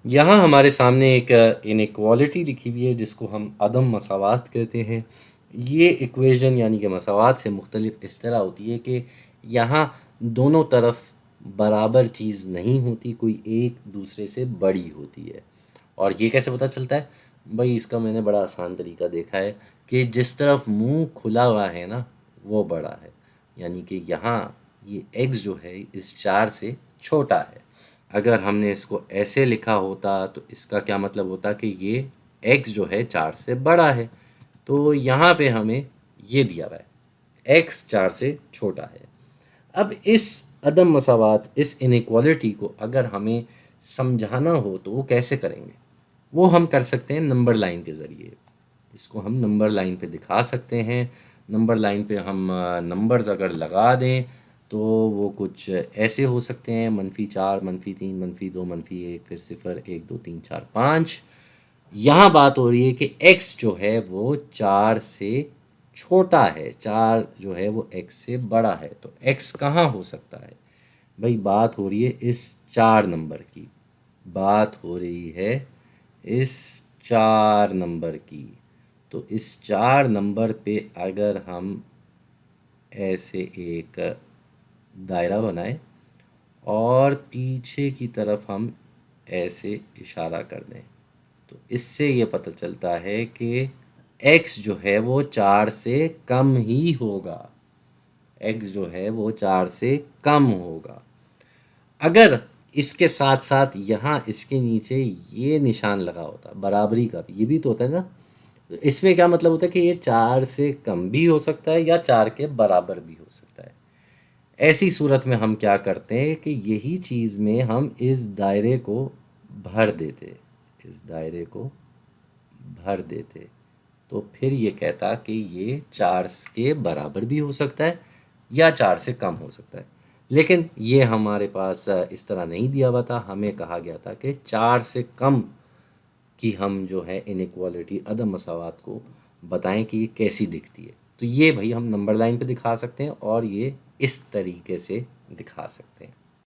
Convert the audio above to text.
यहाँ हमारे सामने एक इनइक्वालिटी लिखी हुई है जिसको हम अदम मसावात कहते हैं। ये इक्वेशन यानी कि मसावात से मुख्तलिफ इस तरह होती है कि यहाँ दोनों तरफ बराबर चीज़ नहीं होती, कोई एक दूसरे से बड़ी होती है। और ये कैसे पता चलता है भाई? इसका मैंने बड़ा आसान तरीका देखा है कि जिस तरफ मुंह खुला हुआ है ना, वो बड़ा है। यानी कि यहाँ ये x जो है इस 4 से छोटा है। अगर हमने इसको ऐसे लिखा होता तो इसका क्या मतलब होता कि ये x जो है 4 से बड़ा है। तो यहाँ पे हमें ये दिया हुआ है x 4 से छोटा है। अब इस अदम मसावात, इस इनइक्वालिटी को अगर हमें समझाना हो तो वो कैसे करेंगे? वो हम कर सकते हैं नंबर लाइन के ज़रिए। इसको हम नंबर लाइन पे दिखा सकते हैं। नंबर लाइन पे हम नंबर्स अगर लगा दें तो वो कुछ ऐसे हो सकते हैं: -4, -3, -2, -1, फिर 0, 1, 2, 3, 4, 5। यहाँ बात हो रही है कि x जो है वो 4 से छोटा है, 4 जो है वो x से बड़ा है। तो x कहाँ हो सकता है भाई? बात हो रही है इस 4 नंबर की, बात हो रही है इस 4 नंबर की। तो इस 4 नंबर पे अगर हम ऐसे एक दायरा बनाएं और पीछे की तरफ हम ऐसे इशारा कर दें तो इससे ये पता चलता है कि x जो है वो 4 से कम ही होगा। x जो है वो 4 से कम होगा। अगर इसके साथ साथ यहाँ इसके नीचे ये निशान लगा होता बराबरी का, ये भी तो होता है ना, तो इसमें क्या मतलब होता है कि ये 4 से कम भी हो सकता है या 4 के बराबर भी हो सकता है। ऐसी सूरत में हम क्या करते हैं कि यही चीज़ में हम इस दायरे को भर देते, इस दायरे को भर देते। तो फिर ये कहता कि ये 4 के बराबर भी हो सकता है या 4 से कम हो सकता है। लेकिन ये हमारे पास इस तरह नहीं दिया हुआ था। हमें कहा गया था कि 4 से कम की हम जो है इनइक्वालिटी, अदम मसावात को बताएं कि ये कैसी दिखती है। तो ये भाई हम नंबर लाइन पे दिखा सकते हैं और ये इस तरीके से दिखा सकते हैं।